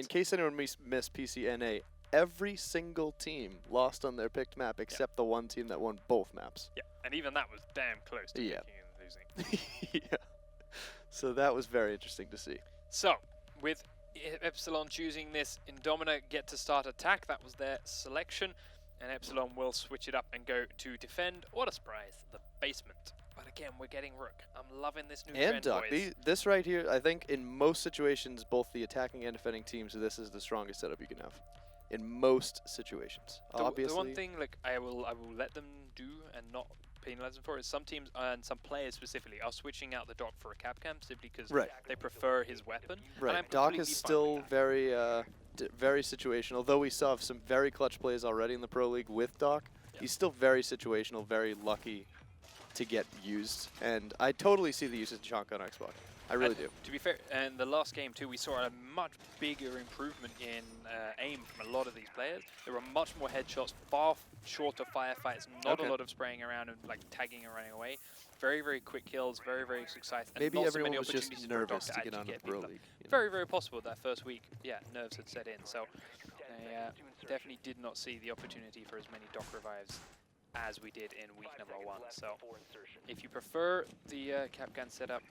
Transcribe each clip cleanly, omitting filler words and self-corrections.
in case anyone missed PCNA, every single team lost on their picked map except the one team that won both maps. Yeah, and even that was damn close to picking and losing. Yeah. So that was very interesting to see. So, with Epsilon choosing this, Indomina get to start attack. That was their selection. And Epsilon will switch it up and go to defend. What a surprise, the basement. But again, we're getting Rook. I'm loving this new trend, Doc, boys. this right here, I think in most situations, both the attacking and defending teams, this is the strongest setup you can have. In most situations, obviously. The one thing, like, I will let them do and not penalize them for is some teams and some players specifically are switching out the Doc for a Capcam simply because they prefer his weapon. Right. Doc is still very situational. Though we saw some very clutch plays already in the Pro League with Doc, he's still very situational, very lucky to get used. And I totally see the usage of Chunk on Xbox. I really do. To be fair, in the last game too, we saw a much bigger improvement in aim from a lot of these players. There were much more headshots, far shorter firefights, not a lot of spraying around and like tagging and running away. Very, very quick kills, very, very success. And Maybe not everyone so many was just opportunities nervous for to get on the Pro League. Very, very possible that first week, yeah, nerves had set in. So they definitely did not see the opportunity for as many Doc revives as we did in week number 1. So if you prefer the Capcan setup,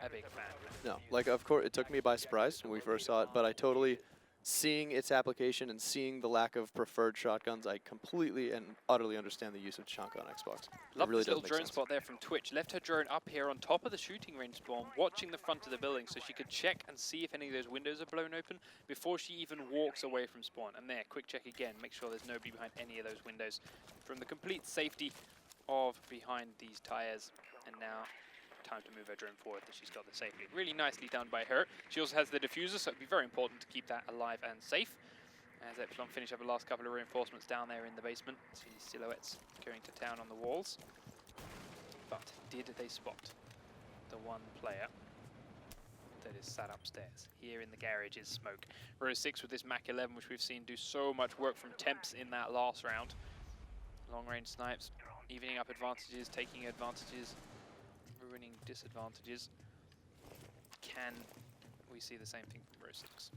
a big fan. No, like of course it took me by surprise when we first saw it, but I totally, seeing its application and seeing the lack of preferred shotguns, I completely and utterly understand the use of Chunk on Xbox. Love really this little does make drone sense. spot there from Twitch. Left her drone up here on top of the shooting range spawn, watching the front of the building so she could check and see if any of those windows are blown open before she even walks away from spawn. And there, quick check again, make sure there's nobody behind any of those windows from the complete safety of behind these tires. And now time to move her drone forward that she's got the safely. Really nicely done by her. She also has the diffuser, so it'd be very important to keep that alive and safe. As Epsilon finish up the last couple of reinforcements down there in the basement. See these silhouettes going to town on the walls. But did they spot the one player that is sat upstairs? Here in the garage is Smoke. R6S with this Mach 11, which we've seen do so much work from temps in that last round. Long range snipes, evening up advantages, taking advantages, ruining disadvantages. Can we see the same thing from R6S?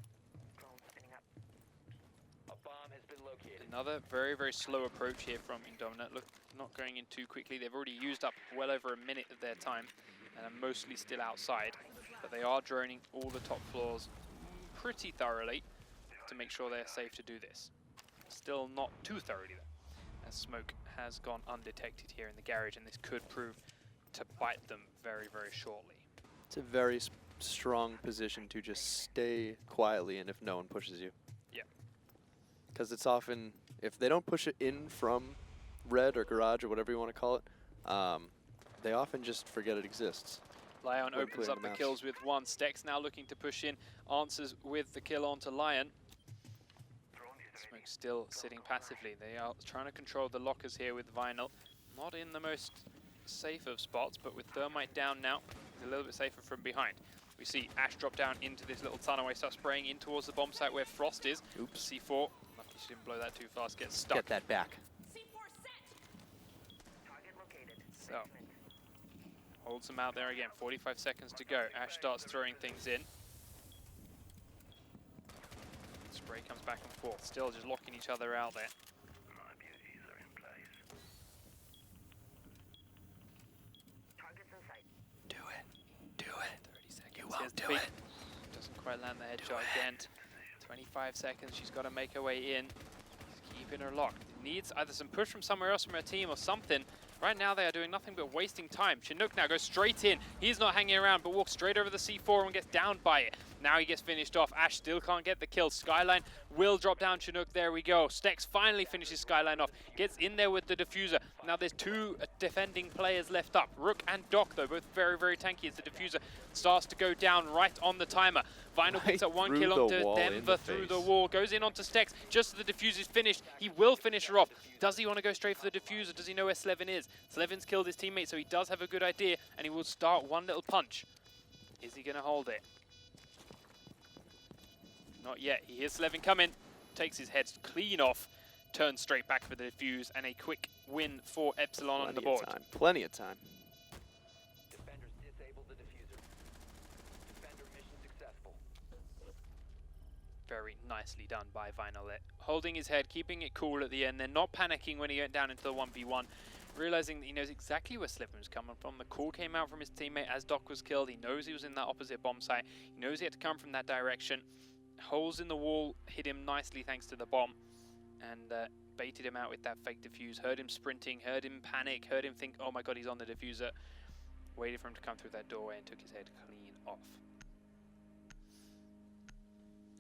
Another very, very slow approach here from Indomina. Look, not going in too quickly. They've already used up well over a minute of their time and are mostly still outside. But they are droning all the top floors pretty thoroughly to make sure they're safe to do this. Still not too thoroughly though, as Smoke has gone undetected here in the garage, and this could prove to bite them very, very shortly. It's a very strong position to just stay quietly in if no one pushes you. Yeah. Because it's often, if they don't push it in from red or garage or whatever you want to call it, they often just forget it exists. Lion opens up the kills with one. Stex now looking to push in, answers with the kill onto Lion. Smoke still sitting passively. They are trying to control the lockers here with Vinyl. Not in the most safe of spots, but with Thermite down now, he's a little bit safer from behind. We see Ash drop down into this little tunnel where he starts spraying in towards the bomb site where Frost is. Oops. C4, lucky she didn't blow that too fast, gets stuck. Get that back. So, holds them out there again, 45 seconds to go. Ash starts throwing things in. Spray comes back and forth, still just locking each other out there. Do it. 30 seconds. You won't do it. Doesn't quite land the headshot again. 25 seconds, she's got to make her way in. She's keeping her locked. Needs either some push from somewhere else from her team or something. Right now they are doing nothing but wasting time. Chinook now goes straight in. He's not hanging around, but walks straight over the C4 and gets downed by it. Now he gets finished off. Ash still can't get the kill. Skyline will drop down Chinook. There we go. Stex finally finishes Skyline off. Gets in there with the diffuser. Now there's two defending players left up. Rook and Doc, though, both very, very tanky as the diffuser starts to go down right on the timer. Vinyl picks up one kill onto Denver through the wall. Goes in onto Stex. Just as the diffuser's finished, he will finish her off. Does he want to go straight for the diffuser? Does he know where Slevin is? Slevin's killed his teammate, so he does have a good idea, and he will start one little punch. Is he going to hold it? Not yet. He hears Slevin come in, takes his head clean off, turns straight back for the defuse, and a quick win for Epsilon on the board. Plenty of time. Defenders disable the diffuser. Defender mission successful. Very nicely done by Vinyl there. Holding his head, keeping it cool at the end, then not panicking when he went down into the 1v1. Realizing that he knows exactly where Slip'em was coming from. The call came out from his teammate as Doc was killed. He knows he was in that opposite bomb site. He knows he had to come from that direction. Holes in the wall hit him nicely thanks to the bomb. And baited him out with that fake defuse. Heard him sprinting, heard him panic, heard him think, oh my god, he's on the diffuser. Waited for him to come through that doorway and took his head clean off.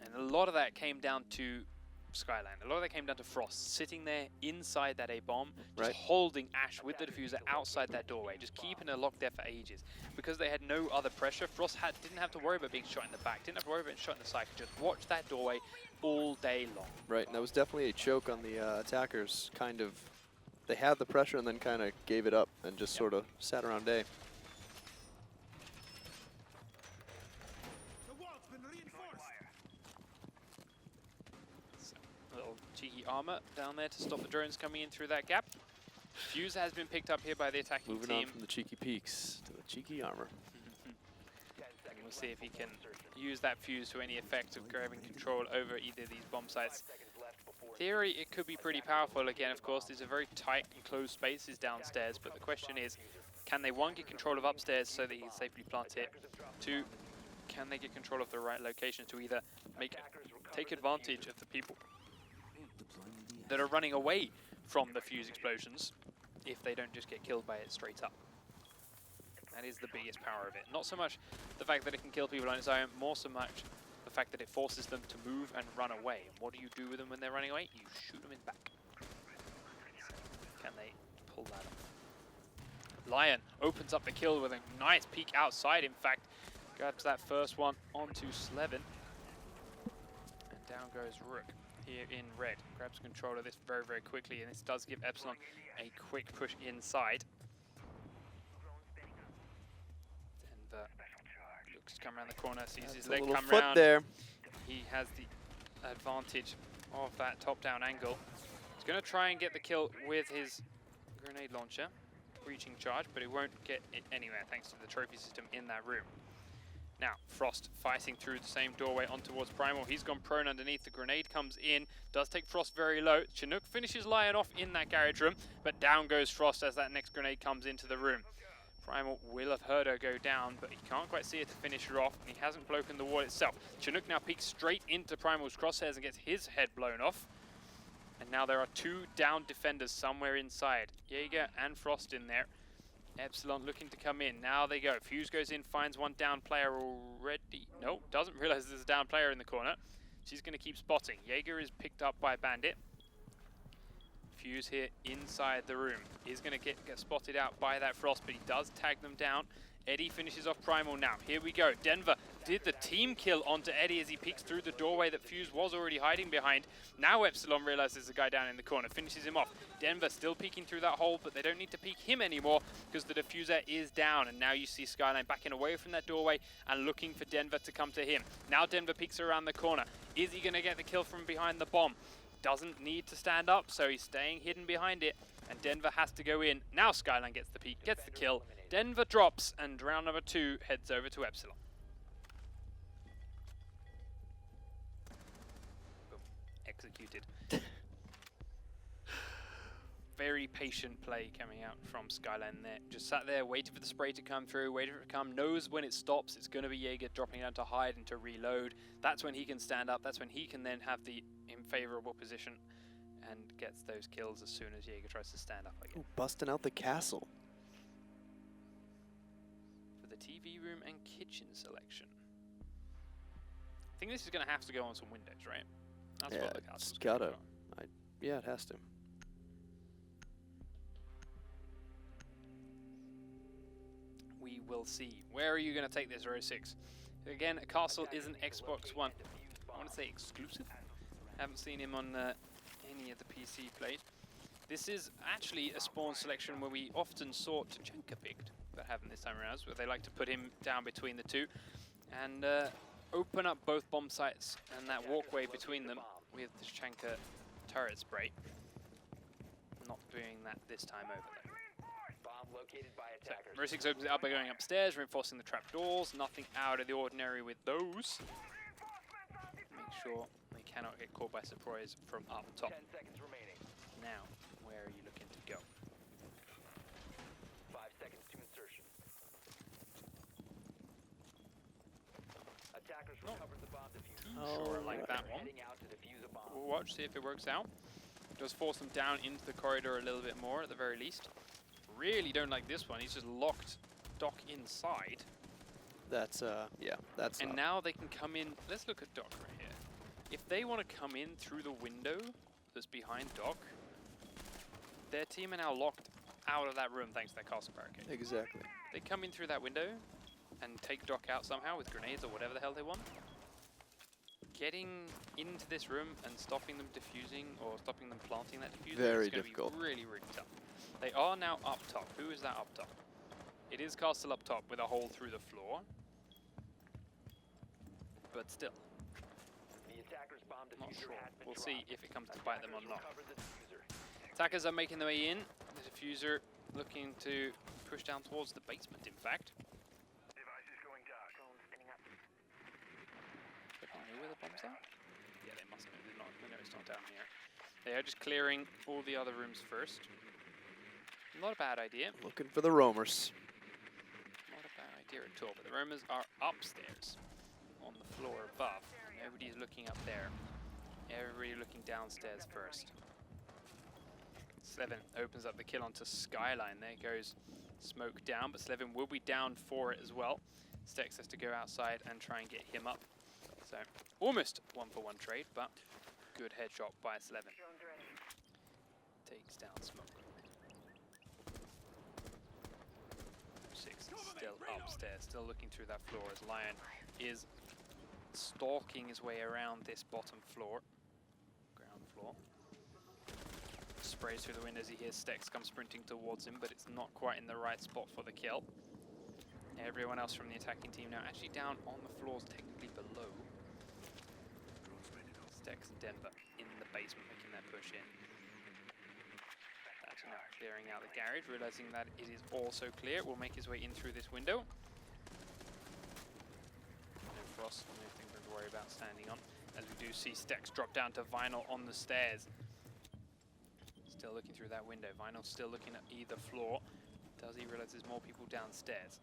And a lot of that came down to Skyline. A lot of that came down to Frost sitting there inside that A-bomb, just holding Ash with the diffuser outside that doorway, just keeping her locked there for ages. Because they had no other pressure, Frost didn't have to worry about being shot in the back, didn't have to worry about being shot in the side, could just watch that doorway all day long. Right, and that was definitely a choke on the attackers. Kind of, they had the pressure and then kind of gave it up and just sort of sat around A. Cheeky armor down there to stop the drones coming in through that gap. Fuse has been picked up here by the attacking Moving team. on from the cheeky peaks to the cheeky armor. And we'll see if he can use that fuse to any effect of grabbing control over either of these bomb sites. Theory, it could be pretty powerful. Again, of course, these are very tight and closed spaces downstairs, but the question is, can they, one, get control of upstairs so that he can safely plant it? Two, can they get control of the right location to either take advantage of the people that are running away from the fuse explosions if they don't just get killed by it straight up. That is the biggest power of it. Not so much the fact that it can kill people on its own, more so much the fact that it forces them to move and run away. And what do you do with them when they're running away? You shoot them in the back. Can they pull that off? Lion opens up the kill with a nice peek outside, in fact. Grabs that first one onto Slevin. And down goes Rook. Here in red, grabs control of this very, very quickly, and this does give Epsilon a quick push inside. Denver looks to come around the corner, sees his leg come round. There. He has the advantage of that top-down angle. He's going to try and get the kill with his grenade launcher, breaching charge, but he won't get it anywhere thanks to the trophy system in that room. Now, Frost fighting through the same doorway on towards Primal. He's gone prone underneath. The grenade comes in. Does take Frost very low. Chinook finishes Lion off in that garage room, but down goes Frost as that next grenade comes into the room. Primal will have heard her go down, but he can't quite see her to finish her off, and he hasn't broken the wall itself. Chinook now peeks straight into Primal's crosshairs and gets his head blown off. And now there are two down defenders somewhere inside. Jaeger and Frost in there. Epsilon looking to come in. Now they go. Fuse goes in, finds one down player already. No, doesn't realize there's a down player in the corner. She's going to keep spotting. Jaeger is picked up by Bandit. Fuse here inside the room. Is going to get spotted out by that Frost, but he does tag them down. Eddie finishes off Primal now. Here we go. Denver did the team kill onto Eddie as he peeks through the doorway that Fuse was already hiding behind. Now Epsilon realizes there's a guy down in the corner, finishes him off. Denver still peeking through that hole, but they don't need to peek him anymore because the diffuser is down. And now you see Skyline backing away from that doorway and looking for Denver to come to him. Now Denver peeks around the corner. Is he going to get the kill from behind the bomb? Doesn't need to stand up, so he's staying hidden behind it. And Denver has to go in. Now Skyline gets the peek, gets the kill. Denver drops, and round number 2 heads over to Epsilon. Boom. Executed. Very patient play coming out from Skyline there. Just sat there, waiting for the spray to come through, waiting for it to come, knows when it stops, it's going to be Jaeger dropping down to hide and to reload. That's when he can stand up, that's when he can then have the favorable position and gets those kills as soon as Jaeger tries to stand up again. Ooh, busting out the castle. For the TV room and kitchen selection. I think this is going to have to go on some windows, right? That's yeah, what the castle's it's gotta. go. Yeah, it has to. We will see. Where are you going to take this, R6? Again, a castle is an Xbox One. I want to say exclusive. Haven't seen him on any of the PC played. This is actually a spawn selection where we often saw Tachanka picked, but haven't this time around, where they like to put him down between the two and open up both bomb sites and that walkway between them with the Tachanka turret spray. Not doing that this time over though. So, R6 opens it up by going upstairs, reinforcing the trapdoors. Nothing out of the ordinary with those. Make sure they cannot get caught by surprise from up top. 10 seconds remaining. Now, where are you looking to go? 5 seconds to insertion. Attackers recovered the bomb diffuser. Sure, I like that one. Heading out to defuse a bomb. We'll watch, see if it works out. Does force them down into the corridor a little bit more at the very least. Really don't like this one. He's just locked Doc inside. That's, yeah, that's And not. now they can come in. Let's look at Doc right here. If they want to come in through the window that's behind Doc, their team are now locked out of that room thanks to their castle barricade. Exactly. They come in through that window and take Doc out somehow with grenades or whatever the hell they want. Getting into this room and stopping them defusing or stopping them planting that diffuser Very is going difficult. to be really, really tough. They are now up top. Who is that up top? It is Castle up top with a hole through the floor. But still, The attacker's bomb not diffuser sure. has been We'll dropped. see if it comes to bite them or Attackers not. recovered the diffuser. Attackers are making their way in. The diffuser looking to push down towards the basement, in fact. Device is going dark. Drone spinning up. They can't know where the bombs are? Yeah, they must know. They're not, they know it's not down here. They are just clearing all the other rooms first. Not a bad idea. Looking for the roamers. Not a bad idea at all. But the roamers are upstairs on the floor above. Everybody's looking up there. Everybody looking downstairs first. Slevin opens up the kill onto Skyline. There goes Smoke down, but Slevin will be down for it as well. Stex has to go outside and try and get him up. So almost 1-for-1 trade, but good headshot by Slevin. Takes down Smoke. 6 is still upstairs, still looking through that floor as Lion is stalking his way around this bottom floor, ground floor. Sprays through the windows, he hears Stex come sprinting towards him, but it's not quite in the right spot for the kill. Everyone else from the attacking team now actually down on the floors, technically below. Stex and Denver in the basement making that push in. That's now clearing out the garage, realizing that it is also clear. Will make his way in through this window. No frost, nothing to worry about standing on. As we do see Stex drop down to Vinyl on the stairs. Still looking through that window. Vinyl's still looking at either floor. Does he realize there's more people downstairs?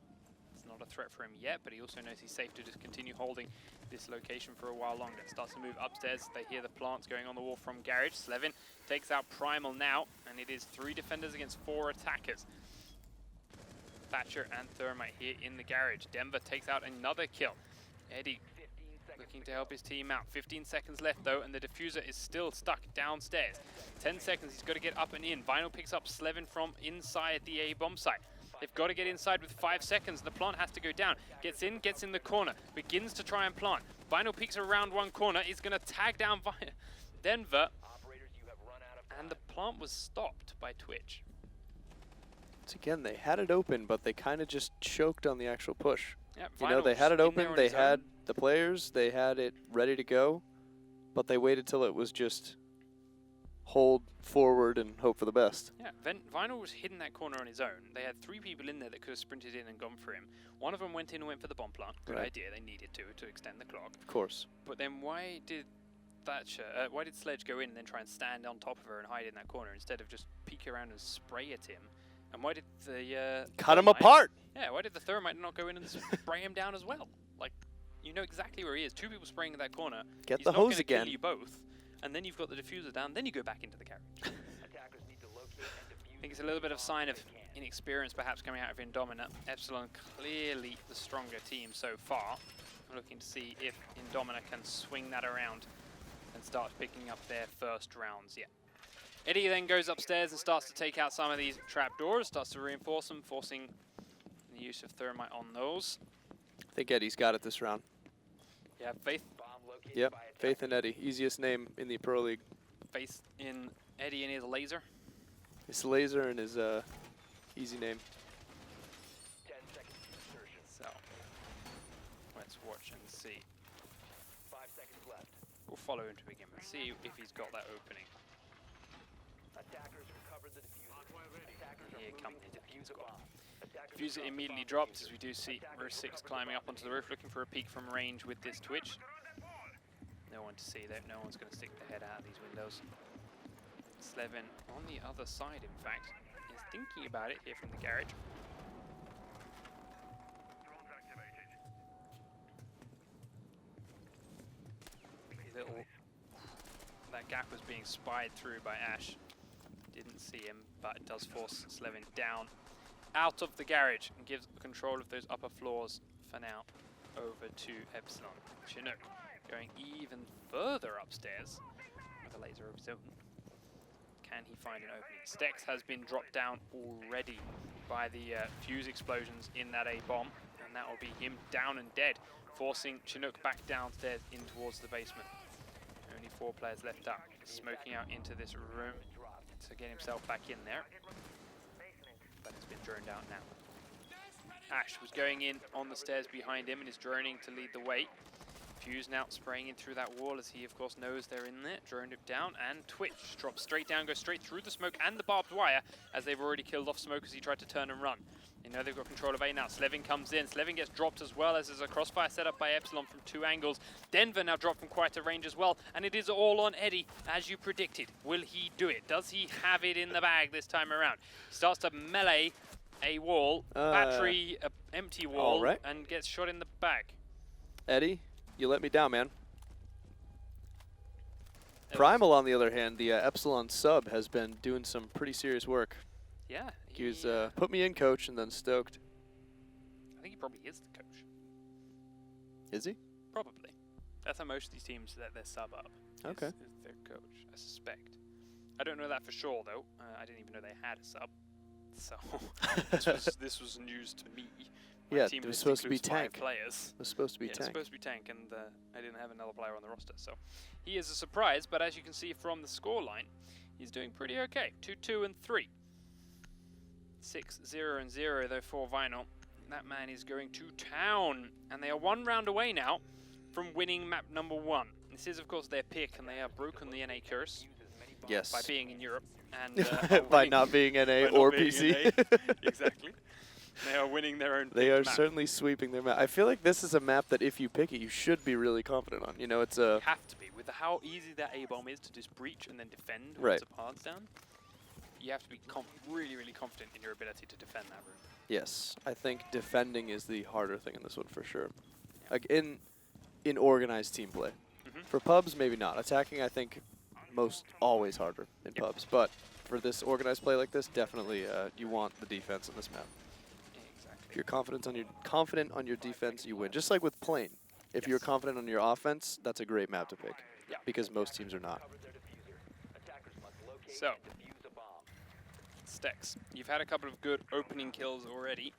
It's not a threat for him yet, but he also knows he's safe to just continue holding this location for a while longer. Starts to move upstairs. They hear the plants going on the wall from garage. Slevin takes out Primal now, and it is 3 defenders against 4 attackers. Thatcher and Thermite here in the garage. Denver takes out another kill. Eddie looking to help his team out. 15 seconds left though, and the diffuser is still stuck downstairs. 10 seconds, he's got to get up and in. Vinyl picks up Slevin from inside the A bomb site. They've got to get inside with 5 seconds. The plant has to go down. Gets in the corner. Begins to try and plant. Vinyl peeks around one corner. Is going to tag down Denver. And the plant was stopped by Twitch. Once again, they had it open, but they kind of just choked on the actual push. Yeah, You know, they had it open, they had the players, they had it ready to go, but they waited till it was just hold forward and hope for the best. Yeah, Vinyl was hidden that corner on his own. They had 3 people in there that could have sprinted in and gone for him. One of them went in and went for the bomb plant. Good idea, they needed to extend the clock. Of course. But then why did Sledge go in and then try and stand on top of her and hide in that corner instead of just peek around and spray at him? And why did the Cut him Thermite- apart! Yeah, why did the Thermite not go in and spray him down as well? Like, you know exactly where he is. 2 people spraying in that corner. Get He's the not hose gonna again. Kill you both, and then you've got the diffuser down. Then you go back into the carriage. I think it's a little bit of sign of inexperience, perhaps coming out of Indomina. Epsilon clearly the stronger team so far. I'm looking to see if Indomina can swing that around and start picking up their first rounds. Yeah. Eddie then goes upstairs and starts to take out some of these trapdoors, starts to reinforce them, forcing the use of Thermite on those. I think Eddie's got it this round. Yeah, Faith. Yep, Faith and Eddie. Easiest name in the Pro League. Faith in Eddie and his laser. His laser and his easy name. 10 seconds to insertion. So, let's watch and see. 5 seconds left. We'll follow him to begin with, see if he's got that opening. Attackers recovered the diffuser. Attackers Here are comes moving the to defuse a diffuser. bomb. Attackers Diffuser recovered immediately bomb dropped, diffuser. as we do see Attackers R6 recovered climbing bomb up onto the roof, looking for a peek from range with this Twitch. No one to see that. No one's going to stick their head out of these windows. Slevin on the other side, in fact, is thinking about it here from the garage. That gap was being spied through by Ash. Didn't see him, but it does force Slevin down out of the garage and gives control of those upper floors for now over to Epsilon. Chinook going even further upstairs with a laser of his own. Can he find an opening? Stex has been dropped down already by the fuse explosions in that A-bomb, and that will be him down and dead, forcing Chinook back downstairs in towards the basement. Only 4 players left up, smoking out into this room to get himself back in there. But it's been droned out now. Ash was going in on the stairs behind him and is droning to lead the way. Fuse now spraying in through that wall as he, of course, knows they're in there. Droned it down, and Twitch drops straight down, goes straight through the smoke and the barbed wire as they've already killed off Smoke as he tried to turn and run. They know they've got control of A now. Slevin comes in. Slevin gets dropped as well as there's a crossfire set up by Epsilon from 2 angles. Denver now dropped from quite a range as well, and it is all on Eddie, as you predicted. Will he do it? Does he have it in the bag this time around? He starts to melee a wall, battery, empty wall, and gets shot in the back. Eddie, you let me down, man. Primal, on the other hand, the Epsilon sub, has been doing some pretty serious work. Yeah. He was put me in coach and then stoked. I think he probably is the coach. Is he? Probably. That's how most of these teams let their sub up. Okay. Is their coach, I suspect. I don't know that for sure, though. I didn't even know they had a sub. So this was news to me. Yeah, it was supposed to be tank. Players. It was supposed to be tank. It was supposed to be tank, and I didn't have another player on the roster. So he is a surprise, but as you can see from the scoreline, he's doing pretty okay. 2-2 and 3. 6-0 and 0 though for Vinyl. That man is going to town, and they are 1 round away now from winning map number 1. This is, of course, their pick, and they have broken the NA curse. Yes. By being in Europe and by not being NA or PC. Exactly. They are winning their own. They are map. certainly sweeping their map. I feel like this is a map that if you pick it, you should be really confident on. You know, it's a. You have to be with how easy that A-bomb is to just breach and then defend once a pod's down. You have to be really, really confident in your ability to defend that room. Yes, I think defending is the harder thing in this one for sure. Yeah. Like in organized team play. For pubs, maybe not. Attacking, I think, most always harder in pubs. But for this organized play like this, definitely you want the defense in this map. Exactly. If you're confident on your defense, you win. Just like with plane. If you're confident on your offense, that's a great map to pick. Yeah. Because most teams are not. So, Stex, you've had a couple of good opening kills already,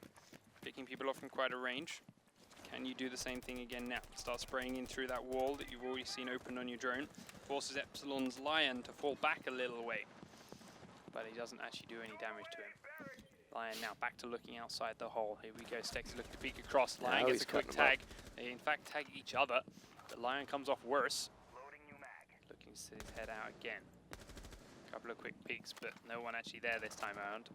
picking people off from quite a range. Can you do the same thing again now? Start spraying in through that wall that you've already seen open on your drone. Forces Epsilon's Lion to fall back a little way. But he doesn't actually do any damage to him. Lion now back to looking outside the hole. Here we go, Stex is looking to peek across. Lion gets a quick tag. They in fact tag each other. The Lion comes off worse. Looking to sit his head out again. Couple of quick peeks, but no one actually there this time around.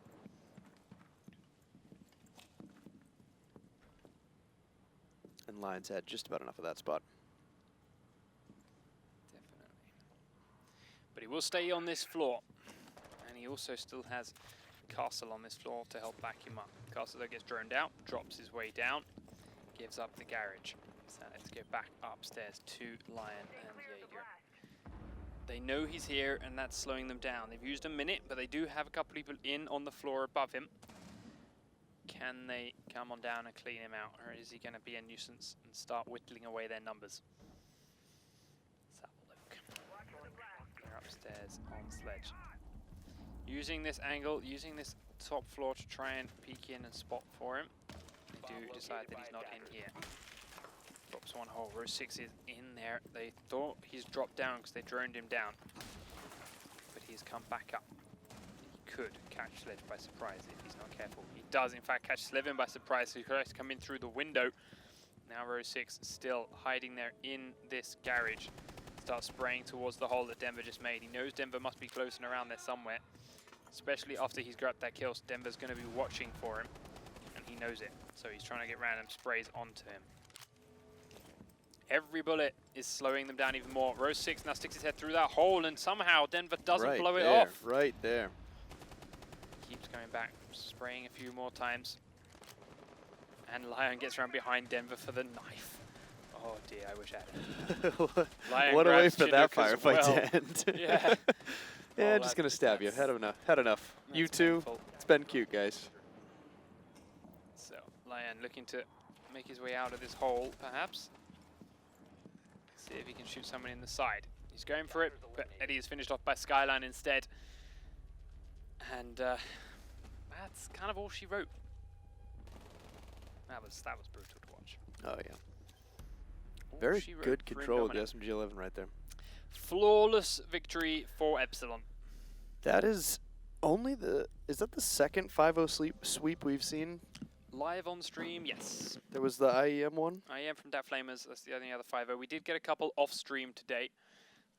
And Lion's had just about enough of that spot. Definitely. But he will stay on this floor. And he also still has Castle on this floor to help back him up. Castle gets droned out, drops his way down, gives up the garage. So let's go back upstairs to Lion and Jaeger. They know he's here, and that's slowing them down. They've used a minute, but they do have a couple people in on the floor above him. Can they come on down and clean him out, or is he going to be a nuisance and start whittling away their numbers? Let's have a look. They're upstairs on Sledge. Using this angle, using this top floor to try and peek in and spot for him. They do decide that he's not in here. Drops one hole. R6 is in there. They thought he's dropped down because they droned him down. But he's come back up. He could catch Sledge by surprise if he's not careful. He does, in fact, catch Slevin by surprise. So he tries to come in through the window. Now R6 still hiding there in this garage. Starts spraying towards the hole that Denver just made. He knows Denver must be close and around there somewhere. Especially after he's grabbed that kill. So Denver's going to be watching for him. And he knows it. So he's trying to get random sprays onto him. Every bullet is slowing them down even more. R6 now sticks his head through that hole, and somehow Denver doesn't blow it off. Right there. Keeps going back, spraying a few more times. And Lion gets around behind Denver for the knife. Oh dear, I wish I had it. Lion What a way grabs for that Chinook as firefight well. to end. Yeah. Yeah, Oh, just gonna stab you. that's- Had enough. You that's two. painful. It's been cute, guys. So, Lion looking to make his way out of this hole, perhaps. See if he can shoot someone in the side. He's going for it, but Eddie is finished off by Skyline instead. And that's kind of all she wrote. That was brutal to watch. Oh yeah. All Very she wrote good for control of the Indomina. SMG-11 right there. Flawless victory for Epsilon. That is only the. Is that the second 5-0 sweep we've seen? Live on stream, yes. There was the IEM one. I am from Dat Flamers. That's the only other 5-0. We did get a couple off stream today,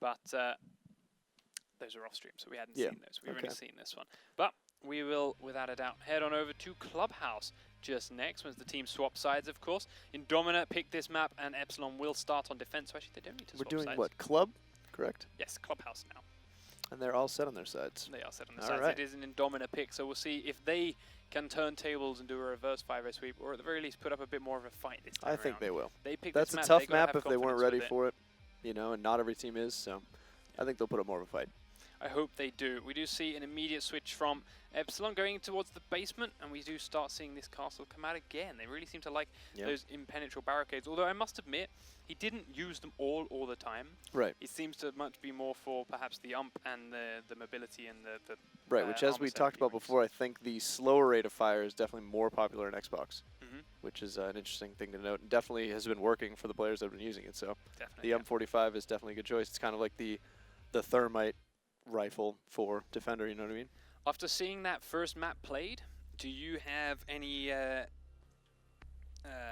but those are off stream, so we hadn't Yeah, seen those. We've okay. only seen this one. But we will, without a doubt, head on over to Clubhouse just next, once the team swap sides, of course. Indomina picked this map, and Epsilon will start on defense. So actually, they don't need to We're swap doing sides. what? Club? Correct? Yes, Clubhouse now. And they're all set on their sides. They are set on the All sides. right. It is an Indomina pick, so we'll see if they can turn tables and do a reverse 5-0 sweep, or at the very least put up a bit more of a fight this time I think around. they will. They picked That's this a map. tough They gotta map have if they weren't confidence ready with it. for it, you know, and not every team is, so I think they'll put up more of a fight. I hope they do. We do see an immediate switch from Epsilon going towards the basement, and we do start seeing this castle come out again. They really seem to like Yep. those impenetrable barricades, although I must admit, he didn't use them all the time. Right. It seems to much be more for perhaps the ump and the mobility and the Right, which as armor we set talked that he about brings. before, I think the slower rate of fire is definitely more popular in Xbox, Mhm. which is an interesting thing to note, and definitely has been working for the players that have been using it. So Definitely. the yeah. M45 is definitely a good choice. It's kind of like the thermite rifle for Defender, you know what I mean? After seeing that first map played, do you have any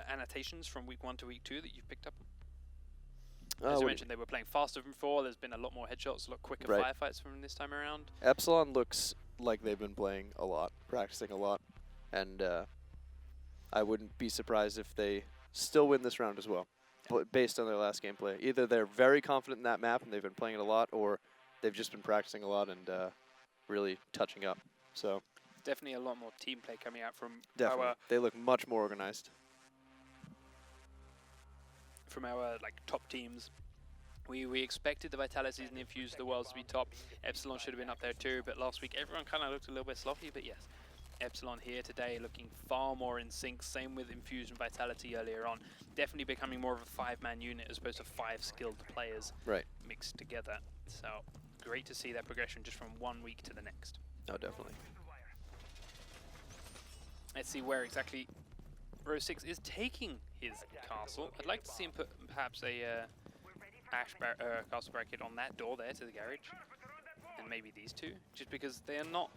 annotations from week 1 to week 2 that you've picked up? As you mentioned, they were playing faster than before. There's been a lot more headshots, a lot quicker Right. firefights from this time around. Epsilon looks like they've been playing a lot, practicing a lot, and I wouldn't be surprised if they still win this round as well, but based on their last gameplay. Either they're very confident in that map and they've been playing it a lot, or they've just been practicing a lot and really touching up. So Definitely a lot more team play coming out from definitely, they look much more organized. our like top teams. We expected the Vitalities and the Infused of the Worlds to be top. Epsilon should have been up there too, but last week everyone kind of looked a little bit sloppy, but yes. Epsilon here today looking far more in sync, same with Infused and Vitality earlier on. Definitely becoming more of a 5-man unit as opposed to 5 skilled players Right. mixed together. So great to see that progression just from one week to the next. No, definitely. Let's see where exactly R6 is taking his castle. I'd like to see him put perhaps a castle bracket on that door there to the garage, and maybe these two, just because they are not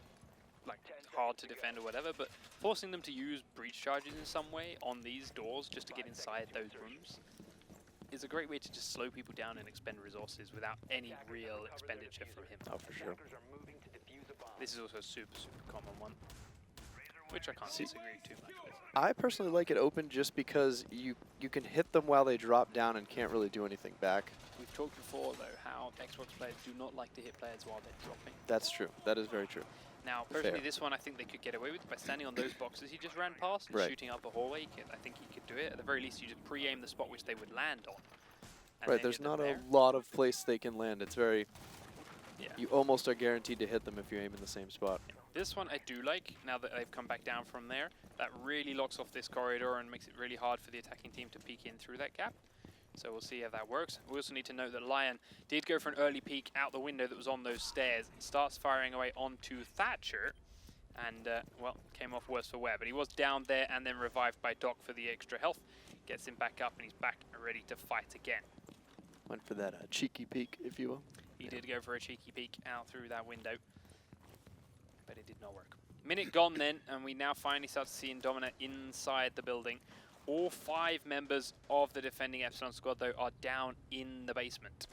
like hard to defend or whatever, but forcing them to use breach charges in some way on these doors just to get inside those rooms is a great way to just slow people down and expend resources without any real expenditure from him. Oh, for sure. This is also a super common one, which I can't See- disagree too much with. I personally like it open just because you can hit them while they drop down and can't really do anything back. We've talked before though how Xbox players do not like to hit players while they're dropping. That's true. That is very true. Now, personally, Fair. this one I think they could get away with by standing on those boxes he just ran past and Right. shooting up a hallway. I think he could do it. At the very least, you just pre-aim the spot which they would land on. and Right, then there's get them not a there. lot of place they can land. It's very, Yeah. you almost are guaranteed to hit them if you aim in the same spot. This one I do like, now that they've come back down from there. That really locks off this corridor and makes it really hard for the attacking team to peek in through that gap. So we'll see how that works. We also need to note that Lion did go for an early peek out the window that was on those stairs and starts firing away onto Thatcher. And, well, came off worse for wear. But he was down there and then revived by Doc for the extra health. Gets him back up and he's back and ready to fight again. Went for that cheeky peek, if you will. He did go for a cheeky peek out through that window, but it did not work. Minute gone then, and we now finally start to see Indomina inside the building. All 5 members of the defending Epsilon squad, though, are down in the basement.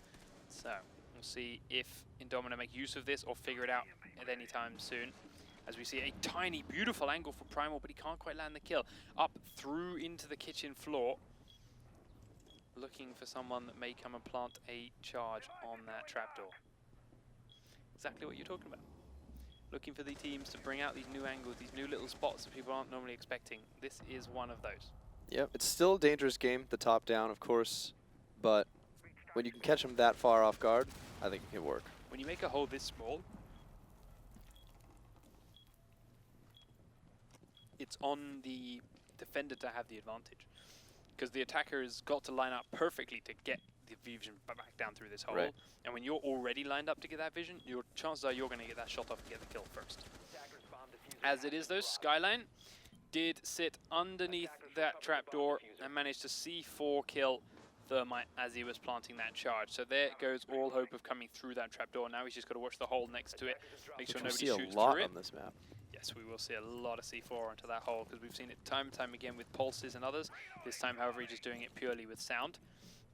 So we'll see if Indomina make use of this or figure it out at any time soon. As we see a tiny, beautiful angle for Primal, but he can't quite land the kill. Up through into the kitchen floor. looking for someone that may come and plant a charge on that trapdoor. Exactly what you're talking about. Looking for the teams to bring out these new angles, these new little spots that people aren't normally expecting. This is one of those. Yep, it's still a dangerous game, the top down, of course, but when you can catch them that far off guard, I think it can work. When you make a hole this small, it's on the defender to have the advantage, because the attacker has got to line up perfectly to get the vision back down through this hole. Right. And when you're already lined up to get that vision, your chances are you're going to get that shot off and get the kill first. Attackers bomb diffuser As it is though, Skyline did sit underneath that trapdoor and managed to C4 kill Thermite as he was planting that charge. So there goes all hope of coming through that trapdoor. Now he's just got to watch the hole next to it, make sure We nobody see shoots a lot through it. on this map. Yes, we will see a lot of C4 onto that hole because we've seen it time and time again with pulses and others. This time, however, he's just doing it purely with sound.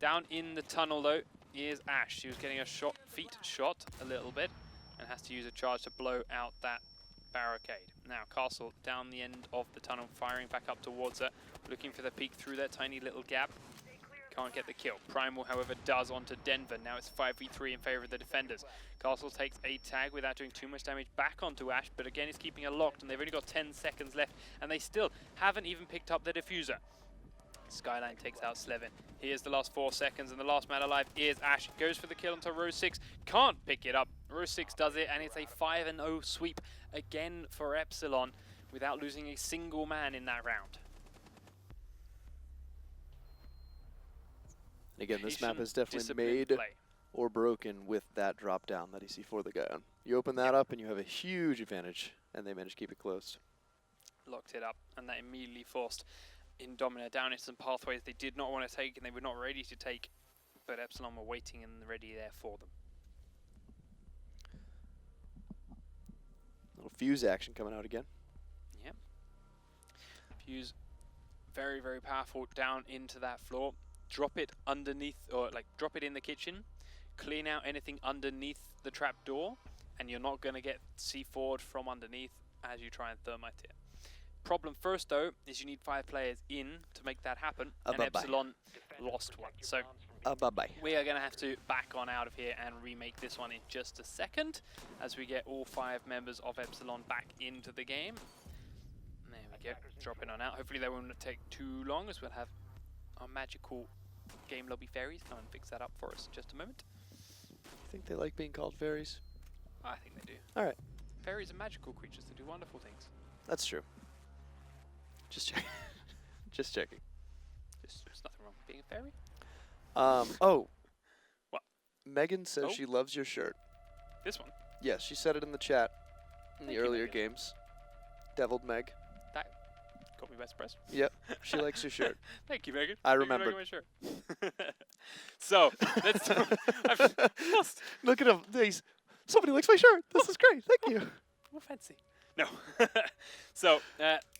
Down in the tunnel, though, is Ash. She was getting a feet shot a little bit and has to use a charge to blow out that barricade. Now, Castle down the end of the tunnel, firing back up towards her, looking for the peek through that tiny little gap. Can't get the kill. Primal, however, does onto Denver. Now it's 5v3 in favor of the defenders. Castle takes a tag without doing too much damage back onto Ash, but again, he's keeping it locked, and they've only got 10 seconds left, and they still haven't even picked up the diffuser. Skyline takes out Slevin. Here's the last 4 seconds, and the last man alive is Ash. Goes for the kill onto Row 6. Can't pick it up. Row 6 does it, and it's a 5-0 sweep again for Epsilon without losing a single man in that round. And again, this map is Patient, definitely disciplined made play. or broken with that drop down that you see for the guy on. You open that up and you have a huge advantage, and they manage to keep it closed. Locked it up, and that immediately forced Indomina down into some pathways they did not want to take and they were not ready to take, but Epsilon were waiting and ready there for them. Little fuse action coming out again. Yep. Fuse, very, very powerful down into that floor. Drop it underneath, or like drop it in the kitchen, clean out anything underneath the trap door, and you're not going to get C4'd from underneath as you try and thermite it. Problem first, though, is you need 5 players in to make that happen, and bye-bye. Epsilon lost one. So Bye-bye. we are going to have to back on out of here and remake this one in just a second as we get all 5 members of Epsilon back into the game. There we go, dropping on out. Hopefully that won't take too long, as we'll have our magical game lobby fairies come and fix that up for us in just a moment. You think they like being called fairies? I think they do. All right. Fairies are magical creatures that do wonderful things. That's true. Just checking. Just checking. There's nothing wrong with being a fairy. Oh. What? Megan says Oh. she loves your shirt. This one, Yes, she said it in the chat in Thank the you, earlier Megan. games. Deviled Meg. that got me by surprise. Yep, she likes your shirt. Thank you, Megan. I Thank you for remembered. liking my shirt. So, let's I've lost. Look at him. Somebody likes my shirt. This is great. Thank you. More fancy. No. So,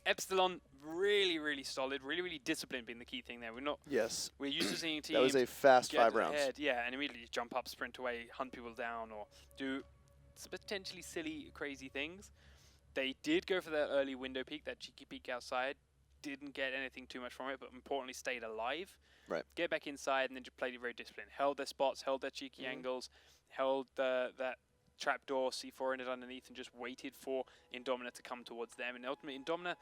Epsilon, really, really solid, really, really disciplined being the key thing there. Yes, We're used to seeing teams that was a fast get 5 rounds. ahead, yeah, and immediately jump up, sprint away, hunt people down, or do some potentially silly, crazy things. They did go for that early window peek, that cheeky peek outside. Didn't get anything too much from it, but importantly stayed alive. Right. Get back inside and then just played it very disciplined. Held their spots, held their cheeky angles, held that trapdoor, C4 in it underneath, and just waited for Indomina to come towards them. And ultimately, Indomina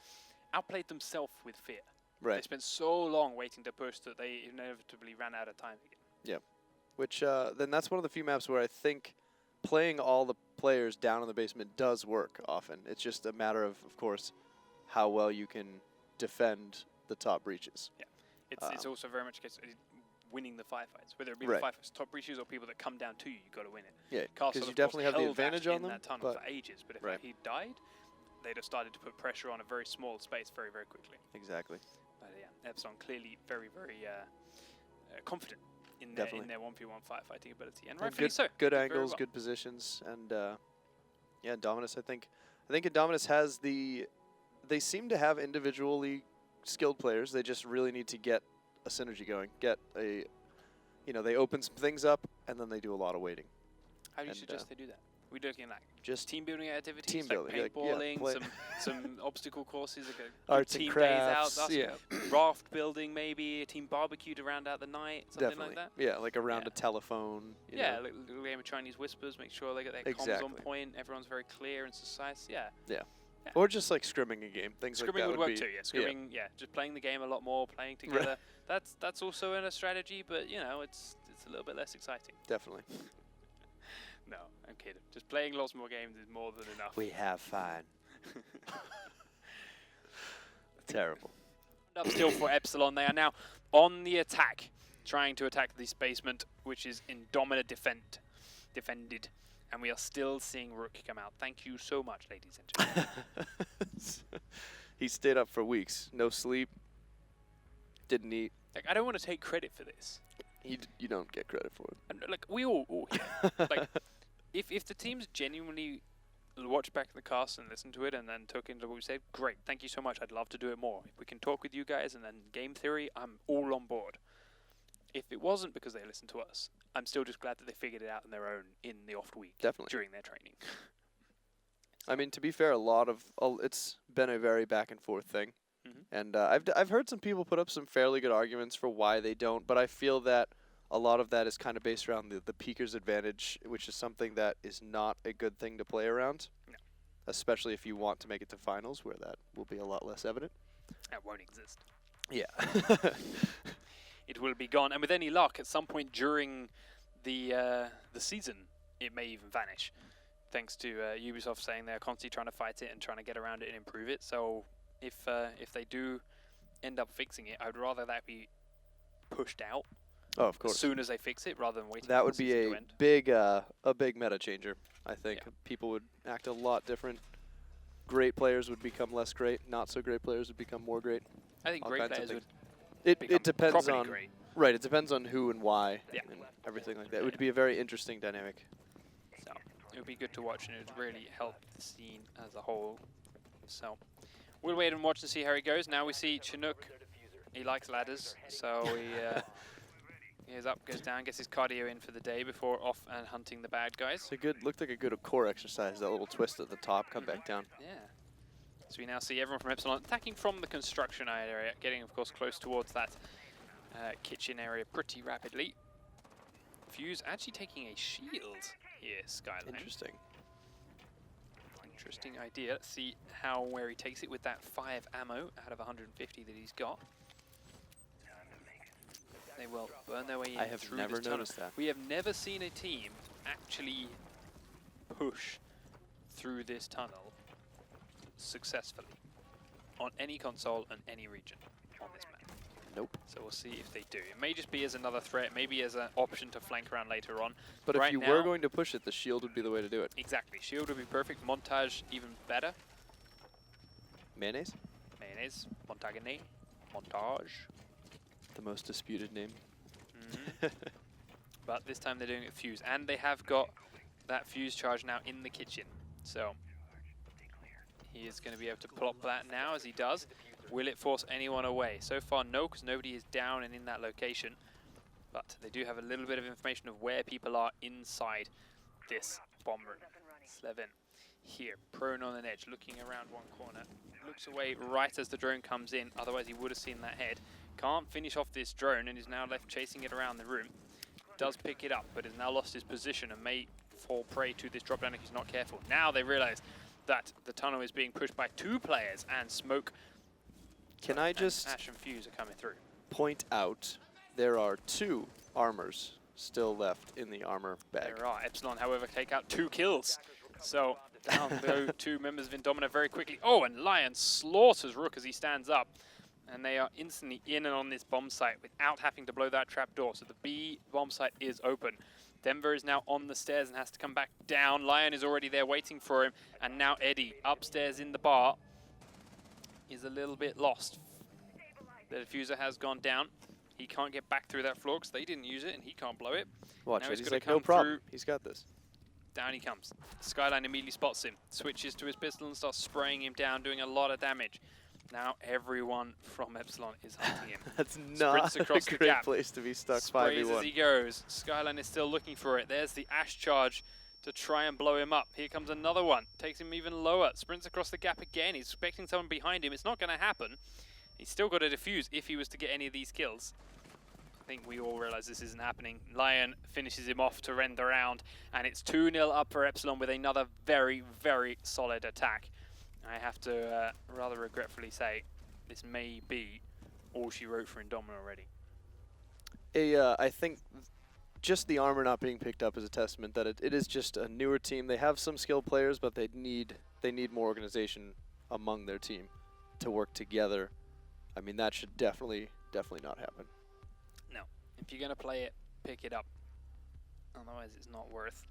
outplayed themselves with fear. They Right. spent so long waiting to push that they inevitably ran out of time again. Which then that's one of the few maps where I think playing all the players down in the basement does work often. It's just a matter of course, how well you can defend the top breaches. It's also very much a case of winning the firefights, whether it be Right. the firefights, top breaches, or people that come down to you. You've got to win it. Yeah, Castle, because you of definitely course, have the held that advantage on in them. that tunnel But for ages, but if right. he died, they'd have started to put pressure on a very small space very, very quickly. exactly. But yeah, Epsilon clearly very, very confident in Definitely. their 1v1 firefighting ability, and And rightfully good, so. good Did very angles, well. good positions, and yeah, Indominus. I think Indominus has the. They seem to have individually skilled players. They just really need to get a synergy going. Get a, they open some things up, and then they do a lot of waiting. How do you and, suggest they do that? We're looking like Just team building activities, team building, like like, yeah, paintballing, play- some obstacle courses, like Arts and team crafts, days out, yeah. raft building maybe, a team barbecue to round out the night, something definitely. like that. Yeah, like around Yeah. a telephone. You Yeah, know. like a little game of Chinese whispers, make sure they get their comms Exactly. on point, everyone's very clear and concise. Yeah. Or just like scrimming a game. Things like Scrimming that would work be, too, yeah. Scrimming, yeah, just playing the game a lot more, playing together. That's also in a strategy, but you know, it's a little bit less exciting. Definitely. No, I'm kidding. Just playing lots more games is more than enough. We have fun. Terrible. Up still for Epsilon. They are now on the attack, trying to attack this basement, which is Indomina defended. And we are still seeing Rook come out. Thank you so much, ladies and gentlemen. He stayed up for weeks. No sleep. Didn't eat. Like, I don't want to take credit for this. You don't get credit for it. And, like, we all yeah. Like, if the teams genuinely watched back the cast and listened to it and then took into what we said, great, thank you so much. I'd love to do it more. If we can talk with you guys and then game theory, I'm all on board. If it wasn't because they listened to us, I'm still just glad that they figured it out on their own in the off week. Definitely. During their training. I mean, to be fair, it's been a very back and forth thing. Mhm. And I've heard some people put up some fairly good arguments for why they don't, but I feel that a lot of that is kind of based around the peaker's advantage, which is something that is not a good thing to play around. No. Especially if you want to make it to finals, where that will be a lot less evident. That won't exist. Yeah. It will be gone. And with any luck, at some point during the season, it may even vanish. Thanks to Ubisoft saying they're constantly trying to fight it and trying to get around it and improve it. So if they do end up fixing it, I'd rather that be pushed out Oh, of as course. soon as they fix it, rather than waiting That for would the be season to a end. big meta changer. I think Yeah. people would act a lot different. Great players would become less great. Not so great players would become more great. I think all great kinds of players would things. become It depends properly on great. right. It depends on who and why Yeah. and everything like that. It would be a very interesting dynamic. So it would be good to watch, and it would really help the scene as a whole. So we'll wait and watch and see how it goes. Now we see Chinook. He likes ladders, so he is up, goes down, gets his cardio in for the day before off and hunting the bad guys. It's looked like a good core exercise. That little twist at the top, come back down. Yeah. So we now see everyone from Epsilon attacking from the construction area, getting, of course, close towards that kitchen area pretty rapidly. Fuse actually taking a shield here, Skyline. Interesting. Interesting idea. Let's see where he takes it with that 5 ammo out of 150 that he's got. They will burn their way in I have through never this tunnel. noticed that. We have never seen a team actually push through this tunnel successfully on any console and any region on this map. Nope. So we'll see if they do. It may just be as another threat, maybe as an option to flank around later on. But right if you now, were going to push it, the shield would be the way to do it. exactly, shield would be perfect. Montage even better. Mayonnaise? Mayonnaise, Montagane, montage. The most disputed name. But this time they're doing it with Fuse, and they have got that Fuse charge now in the kitchen. So he is going to be able to plop that now as he does. Will it force anyone away? So far, no, because nobody is down and in that location. But they do have a little bit of information of where people are inside this bomb room. Slevin here, prone on an edge, looking around one corner. Looks away right as the drone comes in, otherwise he would have seen that head. Can't finish off this drone and is now left chasing it around the room. Does pick it up, but has now lost his position and may fall prey to this drop down if he's not careful. Now they realize that the tunnel is being pushed by 2 players, and Smoke Can I just Ash and Fuse are coming through. point out there are 2 armors still left in the armor bag. There are. Epsilon, however, take out 2 kills. So down go 2 members of Indomina very quickly. Oh, and Lion slaughters Rook as he stands up. And they are instantly in and on this bomb site without having to blow that trap door. So the B bomb site is open. Denver is now on the stairs and has to come back down. Lion is already there waiting for him. And now Eddie, upstairs in the bar, is a little bit lost. The diffuser has gone down. He can't get back through that floor because they didn't use it and he can't blow it. Watch Now it. he's He's gotta like, no come problem. through. He's got this. Down he comes. Skyline immediately spots him, switches to his pistol and starts spraying him down, doing a lot of damage. Now everyone from Epsilon is hunting him. That's not Sprints across a the great gap. place to be stuck Sprays as 5v1. he goes. Skyline is still looking for it. There's the Ash charge to try and blow him up. Here comes another one. Takes him even lower. Sprints across the gap again. He's expecting someone behind him. It's not going to happen. He's still got to defuse if he was to get any of these kills. I think we all realize this isn't happening. Lion finishes him off to end the round, and it's 2-0 up for Epsilon with another very, very solid attack. I have to rather regretfully say this may be all she wrote for Indomina already. I think just the armor not being picked up is a testament that it is just a newer team. They have some skilled players, but they need more organization among their team to work together. I mean, that should definitely not happen. No, if you're going to play it, pick it up. Otherwise, it's not worth.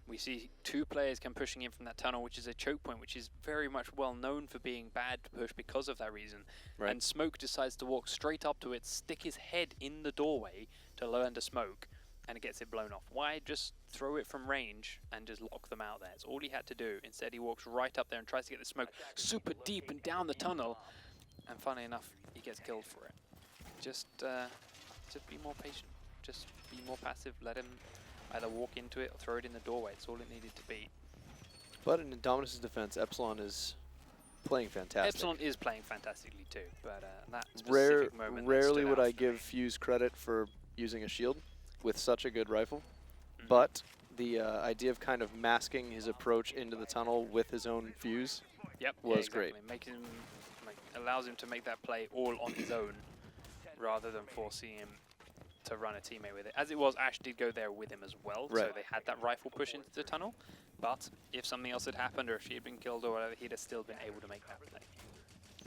We see 2 players come pushing in from that tunnel, which is a choke point, which is very much well known for being bad to push because of that reason. Right. And Smoke decides to walk straight up to it, stick his head in the doorway to learn to smoke, and it gets it blown off. Why just throw it from range and just lock them out there? It's all he had to do. Instead, he walks right up there and tries to get the smoke super deep and down the tunnel. And funnily enough, he gets killed for it. Just be more patient. Just be more passive. Let him either walk into it or throw it in the doorway. It's all it needed to be. But in Indominus' defense, Epsilon is playing fantastic. Epsilon is playing fantastically too, but that specific moment Rarely that would stood I out for give me. Fuse credit for using a shield with such a good rifle, but the idea of kind of masking his approach into the tunnel with his own Fuse was great. Making him, allows him to make that play all on his own, rather than forcing him to run a teammate with it. As it was, Ash did go there with him as well, so they had that rifle push into the tunnel. But if something else had happened, or if she had been killed or whatever, he'd have still been able to make that play.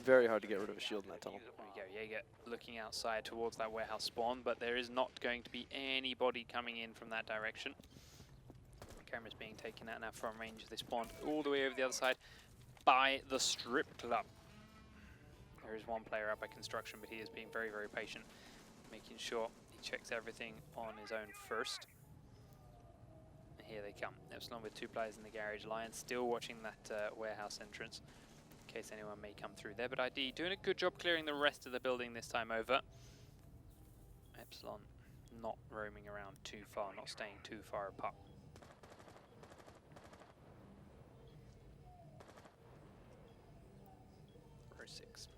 Very hard to get rid of a shield in that tunnel. There we go, Jaeger looking outside towards that warehouse spawn, but there is not going to be anybody coming in from that direction. Camera's being taken out now from range of this spawn, all the way over the other side by the strip club. There is one player out by construction, but he is being very, very patient, making sure he checks everything on his own first. And here they come. Epsilon with 2 players in the garage. Lion still watching that warehouse entrance, in case anyone may come through there. But ID doing a good job clearing the rest of the building this time over. Epsilon not roaming around too far, not staying too far apart. R6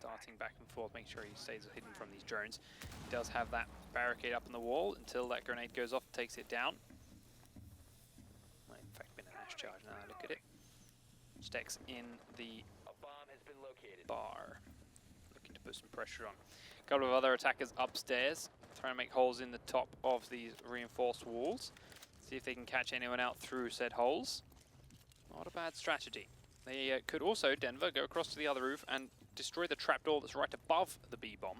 darting back and forth, make sure he stays hidden from these drones. He does have that barricade up on the wall until that grenade goes off, takes it down. Might in fact been an Ash charge now, look at it. Stex in the bar, looking to put some pressure on. A couple of other attackers upstairs, trying to make holes in the top of these reinforced walls. See if they can catch anyone out through said holes. Not a bad strategy. They could also, Denver, go across to the other roof and destroy the trapdoor that's right above the B-bomb,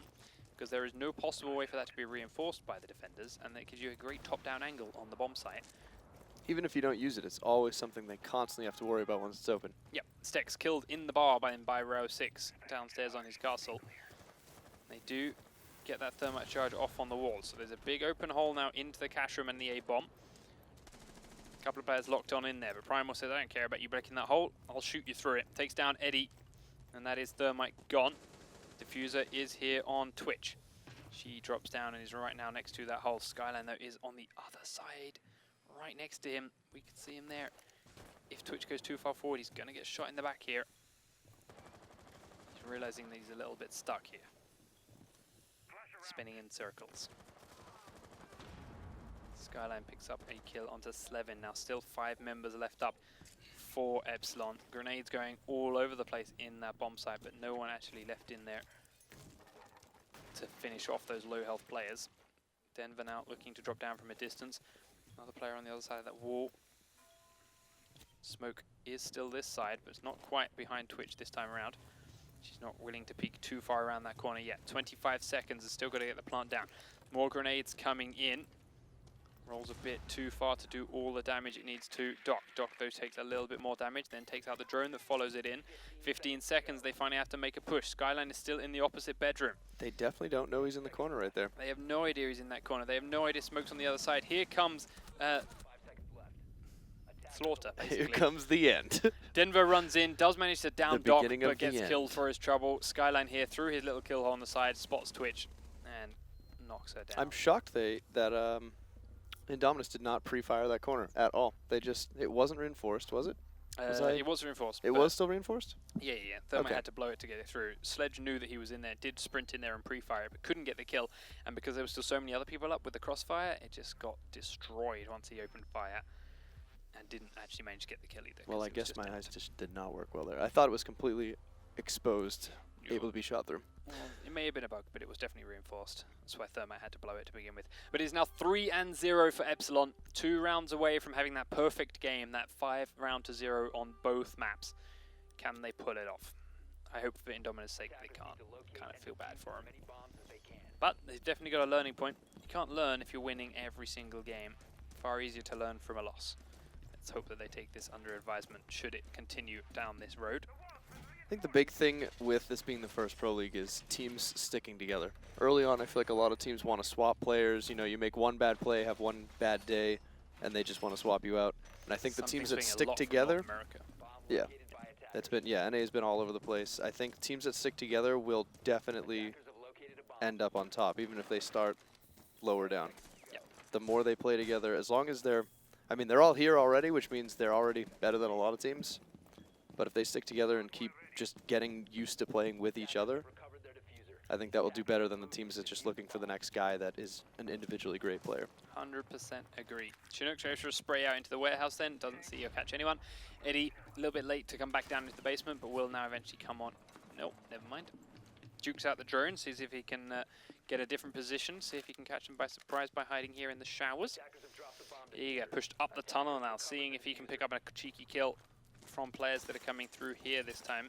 because there is no possible way for that to be reinforced by the defenders, and that gives you a great top-down angle on the bomb site. Even if you don't use it, it's always something they constantly have to worry about once it's open. Yep, Stex killed in the bar by row 6 downstairs on his castle. They do get that thermite charge off on the wall, so there's a big open hole now into the cash room and the A-bomb. A couple of players locked on in there, but Primal says, I don't care about you breaking that hole, I'll shoot you through it. Takes down Eddie, and that is thermite gone. Diffuser is here on Twitch. She drops down and is right now next to that hole. Skyline, though, is on the other side, right next to him. We can see him there. If Twitch goes too far forward, he's going to get shot in the back here. He's realizing that he's a little bit stuck here. Spinning in circles. Skyline picks up a kill onto Slevin. Now still 5 members left up for Epsilon. Grenades going all over the place in that bomb site, but no one actually left in there to finish off those low health players. Denver now looking to drop down from a distance. Another player on the other side of that wall. Smoke is still this side, but it's not quite behind Twitch this time around. She's not willing to peek too far around that corner yet. 25 seconds, has still got to get the plant down. More grenades coming in. Rolls a bit too far to do all the damage it needs to. Doc, though, takes a little bit more damage, then takes out the drone that follows it in. 15 seconds, they finally have to make a push. Skyline is still in the opposite bedroom. They definitely don't know he's in the corner right there. They have no idea he's in that corner. They have no idea Smoke's on the other side. Here comes Slaughter, basically. Here comes the end. Denver runs in, does manage to down Doc, but gets end. killed for his trouble. Skyline here, through his little kill hole on the side, spots Twitch and knocks her down. I'm shocked that Indominus did not pre-fire that corner at all. They just, it wasn't reinforced, was it? It was reinforced. It but was still reinforced? Yeah. Thermite Okay. had to blow it to get it through. Sledge knew that he was in there, did sprint in there and pre-fire it, but couldn't get the kill. And because there were still so many other people up with the crossfire, it just got destroyed once he opened fire and didn't actually manage to get the kill either. Well, 'cause I it was guess just my dead. eyes just did not work well there. I thought it was completely exposed, able to be shot through. Well, it may have been a bug, but it was definitely reinforced. That's why Thermite had to blow it to begin with. But it is now 3-0 for Epsilon. 2 rounds away from having that perfect game, that 5-0 on both maps. Can they pull it off? I hope for Indomina's sake they can't. Kind of feel bad for them. But they've definitely got a learning point. You can't learn if you're winning every single game. Far easier to learn from a loss. Let's hope that they take this under advisement should it continue down this road. I think the big thing with this being the first Pro League is teams sticking together. Early on, I feel like a lot of teams want to swap players. You know, you make one bad play, have one bad day, and they just want to swap you out. And I think the teams that Something's being a stick lot from together, North America. yeah, that's been, yeah, NA's been all over the place. I think teams that stick together will definitely end up on top, even if they start lower down. Yep. The more they play together, as long as they're, I mean, they're all here already, which means they're already better than a lot of teams. But if they stick together and keep just getting used to playing with each other, I think that will do better than the teams that's just looking for the next guy that is an individually great player. 100% agree. Chinook tries to spray out into the warehouse then, doesn't see or catch anyone. Eddie, a little bit late to come back down into the basement, but will now eventually come on. Nope, never mind. Jukes out the drone, sees if he can get a different position, see if he can catch him by surprise by hiding here in the showers. He got pushed up the tunnel now, seeing if he can pick up a cheeky kill from players that are coming through here this time.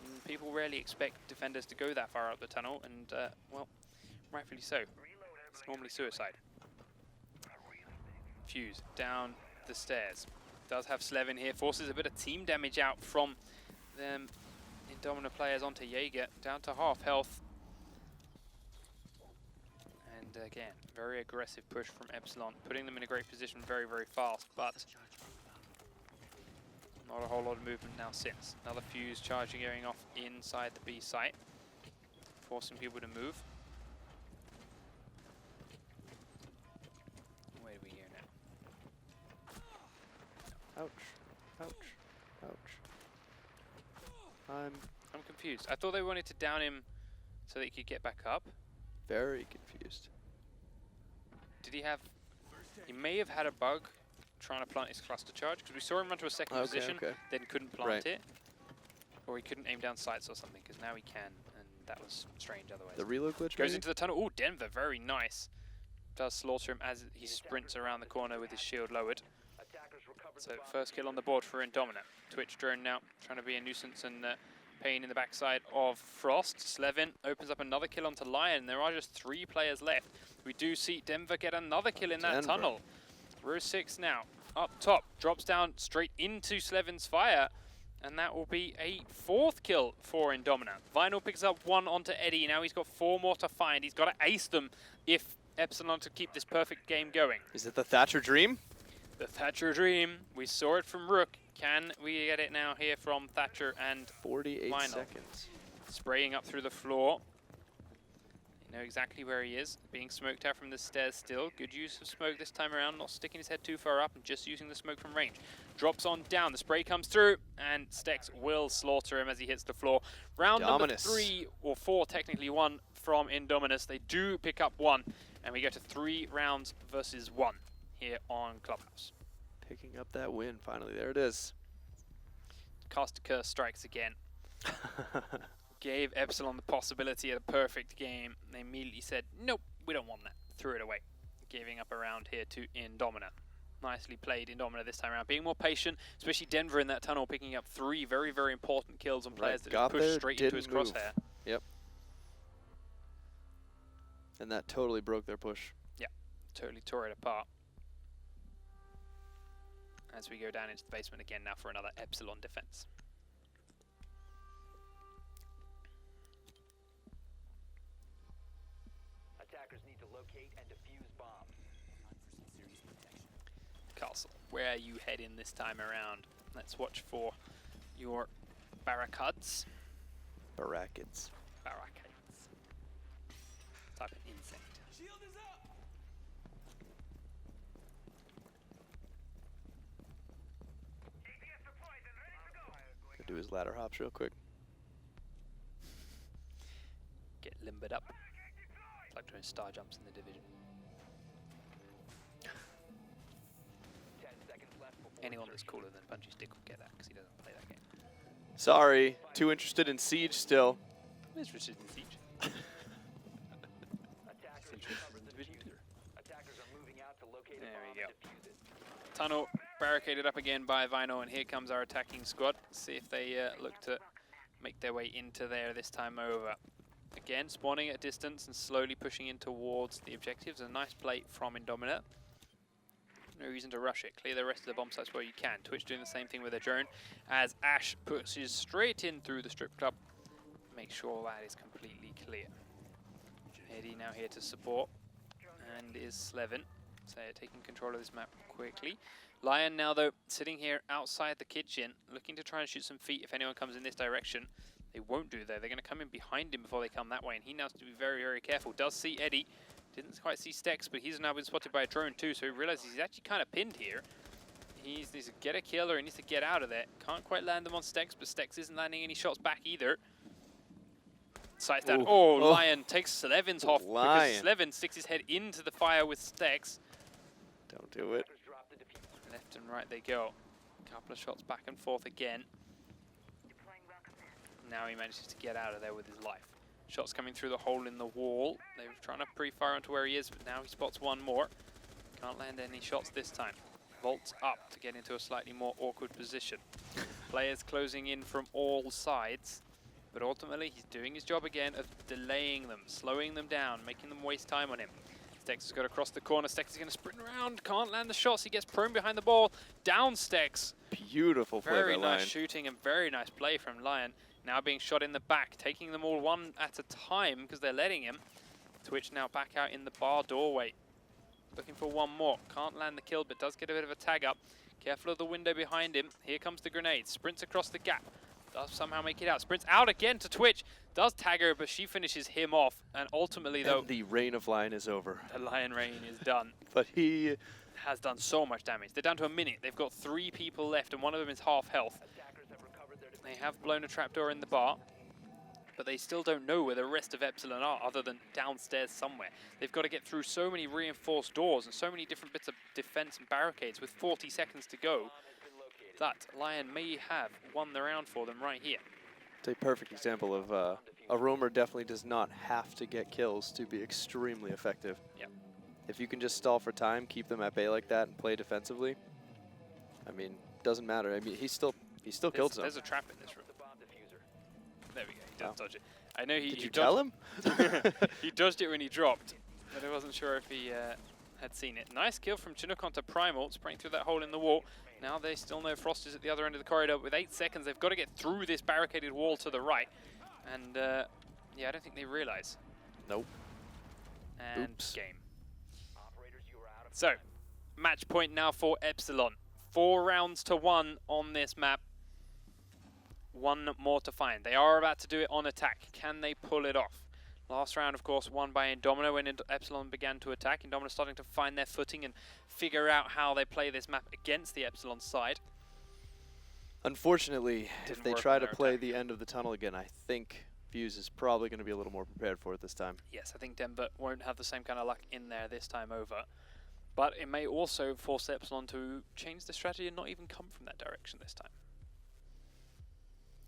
And people rarely expect defenders to go that far up the tunnel, and well, rightfully so. It's normally suicide. Fuse down the stairs. Does have Slevin here, forces a bit of team damage out from them Indomina players onto Jaeger, down to half health. And again, very aggressive push from Epsilon, putting them in a great position very, very fast, but not a whole lot of movement now since. Another fuse charging going off inside the B site, forcing people to move. Where do we go now? Ouch, ouch, ouch. I'm I'm confused. I thought they wanted to down him so that he could get back up. very confused. Did he have... He may have had a bug trying to plant his cluster charge, because we saw him run to a second position, then couldn't plant Right. it. Or he couldn't aim down sights or something, because now he can, and that was strange otherwise. The reload glitch Goes maybe? into the tunnel. Oh, Denver, very nice. Does slaughter him as he sprints around the corner with his shield lowered. So first kill on the board for Indomina. Twitch drone now, trying to be a nuisance and pain in the backside of Frost. Slevin opens up another kill onto Lion. There are just 3 players left. We do see Denver get another kill in that Denver. tunnel. Row 6 now, up top, drops down straight into Slevin's fire. And that will be a 4th kill for Indomina. Vinyl picks up 1 onto Eddie. Now he's got 4 more to find. He's got to ace them if Epsilon to keep this perfect game going. Is it the Thatcher dream? The Thatcher dream. We saw it from Rook. Can we get it now here from Thatcher and 48 Vinyl? seconds. Spraying up through the floor. You know exactly where he is. Being smoked out from the stairs still. Good use of smoke this time around. Not sticking his head too far up and just using the smoke from range. Drops on down. The spray comes through and Stex will slaughter him as he hits the floor. Round number Dominus. 3 or 4, technically 1 from Indominus. They do pick up 1 and we go to 3 rounds versus 1 here on Clubhouse. Picking up that win finally. There it is. Cast Curse strikes again. Gave Epsilon the possibility of a perfect game. They immediately said, nope, we don't want that. Threw it away. Giving up a round here to Indomina. Nicely played Indomina this time around. Being more patient, especially Denver in that tunnel, picking up 3 very, very important kills on players that got just pushed there, straight into his didn't move. crosshair. Yep. And that totally broke their push. Yeah, totally tore it apart. As we go down into the basement again now for another Epsilon defense. Attackers need to locate and defuse bomb. Castle, where are you heading this time around? Let's watch for your barricades. Barrackets. Barricades. Type of insect. do his ladder hops real quick. Get limbered up. It's like doing star jumps in the division. 10 seconds left before Anyone that's cooler than Punchy Stick will get that because he doesn't play that game. Sorry, too interested in Siege still. He's interested in Siege. attackers Interested recovered in the Division diffuser. Attackers are moving out to locate a There bomb we and go. defuse it. Tunnel barricaded up again by Vinyl, and here comes our attacking squad. See if they look to make their way into there this time over. Again, spawning at a distance and slowly pushing in towards the objectives. A nice play from Indomina. No reason to rush it. Clear the rest of the bomb sites where you can. Twitch doing the same thing with a drone as Ash pushes straight in through the strip club. Make sure that is completely clear. Eddie now here to support, and is Slevin. So taking control of this map quickly. Lion now though sitting here outside the kitchen, looking to try and shoot some feet if anyone comes in this direction. They won't do that. They're going to come in behind him before they come that way, and he now has to be very, very careful. Does see Eddie. Didn't quite see Stex, but he's now been spotted by a drone too, so he realizes he's actually kind of pinned here. He needs to get a kill or he needs to get out of there. Can't quite land them on Stex, but Stex isn't landing any shots back either. Sights down. Ooh. Oh, Oh. Lion takes Slevin's off Lion. because Slevin sticks his head into the fire with Stex. Don't do it. Attackers drop the diffuser. Left and right they go. Couple of shots back and forth again. Now he manages to get out of there with his life. Shots coming through the hole in the wall. They were trying to pre-fire onto where he is, but now he spots one more. Can't land any shots this time. Vaults up to get into a slightly more awkward position. Players closing in from all sides, but ultimately he's doing his job again of delaying them, slowing them down, making them waste time on him. Stex has got across the corner. Stex is going to sprint around, can't land the shots. He gets prone behind the ball. Down Stex. Beautiful play Very by nice Lion. shooting and very nice play from Lion. Now being shot in the back, taking them all one at a time because they're letting him. Twitch now back out in the bar doorway. Looking for one more. Can't land the kill, but does get a bit of a tag up. Careful of the window behind him. Here comes the grenade. Sprints across the gap. Does somehow make it out. Sprints out again to Twitch. Does tag her, but she finishes him off. And ultimately, though, And the reign of Lion is over. the Lion Rain is done. But he... Has done so much damage. They're down to a minute. They've got 3 people left, and one of them is half health. Attackers have recovered their They diffuser. have blown a trapdoor in the bar, but they still don't know where the rest of Epsilon are other than downstairs somewhere. They've got to get through so many reinforced doors and so many different bits of defense and barricades with 40 seconds to go Bomb has been located. that Lion may have won the round for them right here. It's a perfect example of a roamer definitely does not have to get kills to be extremely effective. Yep. If you can just stall for time, keep them at bay like that, and play defensively, I mean, doesn't matter. I mean, he still killed some. There's a trap in this room. The bomb diffuser. There we go. He does Wow. dodge it. I know he. Did he you tell dodged- him? He dodged it when he dropped, but I wasn't sure if he had seen it. Nice kill from Chinook onto Primal, spraying through that hole in the wall. Now they still know Frost is at the other end of the corridor. With 8 seconds, they've got to get through this barricaded wall to the right. And yeah, I don't think they realize. Nope. And Oops. game. Operators, you are out of So, time. match point now for Epsilon. 4 rounds to 1 on this map. 1 more to find. They are about to do it on attack. Can they pull it off? Last round, of course, won by Indomina when Epsilon began to attack. Indomina starting to find their footing and figure out how they play this map against the Epsilon side. Unfortunately, if Didn't they work try on to their play attack. the end of the tunnel again, I think Fuse is probably going to be a little more prepared for it this time. Yes, I think Denver won't have the same kind of luck in there this time over. But it may also force Epsilon to change the strategy and not even come from that direction this time.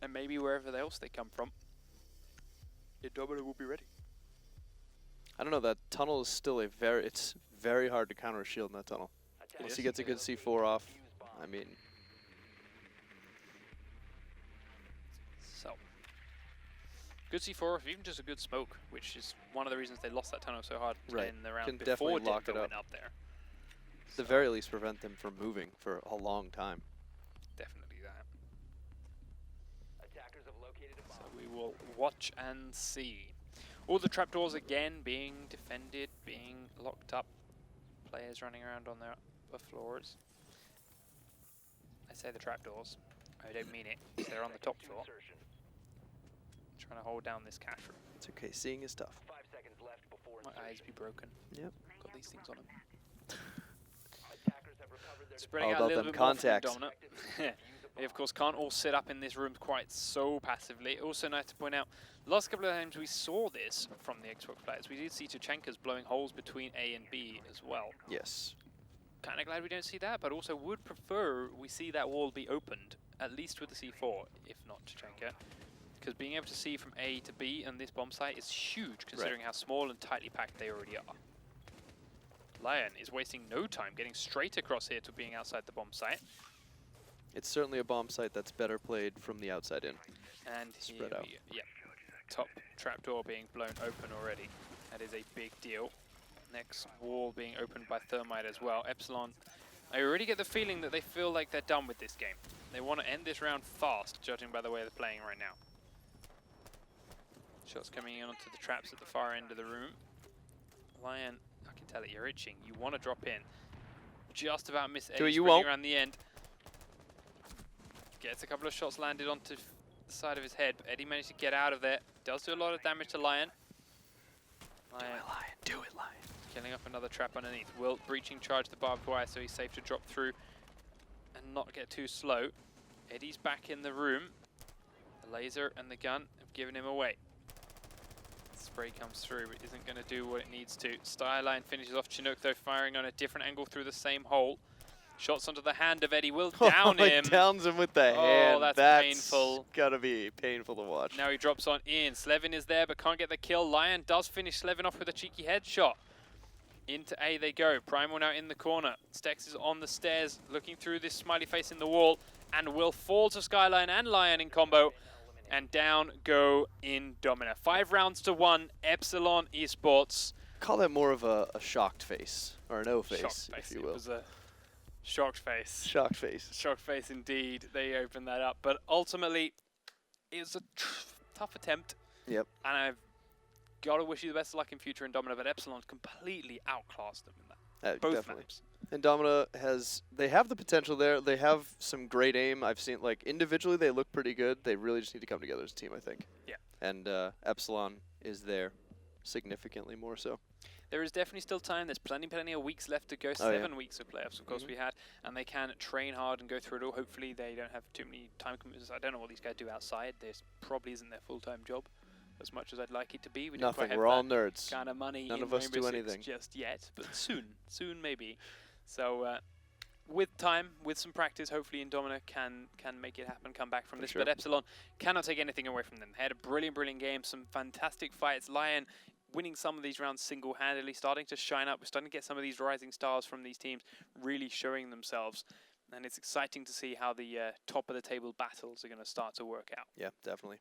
And maybe wherever else they come from, Indomina will be ready. I don't know, that tunnel is still it's very hard to counter a shield in that tunnel. Once he gets a good C4 off, I mean, So, good C4, or even just a good smoke, which is one of the reasons they lost that tunnel so hard Right. in the round Can before definitely lock Denver it went up there. at the very least prevent them from moving for a long time. Definitely that. Attackers have located a bomb. So we will watch and see. All the trapdoors again being defended, being locked up. Players running around on their upper floors. I say the trapdoors. I don't mean it. 'Cause they're on the top Seconds to floor, insertion. trying to hold down this cash room. It's okay, seeing is tough. 5 seconds left before My insertion. eyes be broken. Yep. Got these things on them. Attackers have recovered their Spreading All out a about little them bit more from contacts. Indomina. Defuse the They, of course, can't all sit up in this room quite so passively. Also nice to point out, last couple of times we saw this from the Xbox players, we did see Tachenka's blowing holes between A and B as well. Yes. Kind of glad we don't see that, but also would prefer we see that wall be opened, at least with the C4, if not Tachenka. Because being able to see from A to B on this bomb site is huge, considering how small and tightly packed they already are. Lion is wasting no time getting straight across here to being outside the bomb site. It's certainly a bomb site that's better played from the outside in. And Spread here out. yeah, top trapdoor being blown open already. That is a big deal. Next wall being opened by Thermite as well. Epsilon, I already get the feeling that they feel like they're done with this game. They want to end this round fast, judging by the way they're playing right now. Shots coming in onto the traps at the far end of the room. Lion, I can tell it, you're itching. You want to drop in. Just about miss Eddie you sprinting won't. around the end. Gets a couple of shots landed onto the side of his head, but Eddie managed to get out of there. Does do a lot of damage to Lion. Do it, Lion. Do it, Lion. Killing off another trap underneath. Wilt breaching charge the barbed wire, so he's safe to drop through and not get too slow. Eddie's back in the room. The laser and the gun have given him away. Spray comes through, but isn't going to do what it needs to. Styline finishes off Chinook, though, firing on a different angle through the same hole. Shots onto the hand of Eddie. Will down him. Downs him with the hand. That's painful. Gotta be painful to watch. Now he drops on in. Slevin is there, but can't get the kill. Lion does finish Slevin off with a cheeky headshot. Into A they go. Primal now in the corner. Stex is on the stairs, looking through this smiley face in the wall, and will fall to Skyline and Lion in combo. And down go Idomina. 5 rounds to 1. Epsilon Esports. Call that more of a shocked face, or an O face, Shocked face. if you It will. was a shocked face. Shocked face. Shocked face indeed. They opened that up. But ultimately, it was a tough attempt. Yep. And I've got to wish you the best of luck in future Indomina, but Epsilon completely outclassed them in that. Both Definitely. maps. Indomina they have the potential there. They have some great aim. I've seen, like, individually they look pretty good. They really just need to come together as a team, I think. Yeah. And Epsilon is there, significantly more so. There is definitely still time. There's plenty of weeks left to go. Oh, yeah. 7 weeks of playoffs, of course, we had. And they can train hard and go through it all. Hopefully they don't have too many time commitments. I don't know what these guys do outside. This probably isn't their full-time job, as much as I'd like it to be. We don't quite Nothing. have We're all that nerds. kind of money None in of us do Rainbow Six anything. just yet, but soon maybe. So with time, with some practice, hopefully Indomina can make it happen, come back from this. sure. But Epsilon cannot take anything away from them. They had a brilliant game, some fantastic fights. Lion winning some of these rounds single-handedly, starting to shine up. We're starting to get some of these rising stars from these teams really showing themselves. And it's exciting to see how the top of the table battles are going to start to work out. Yeah, definitely.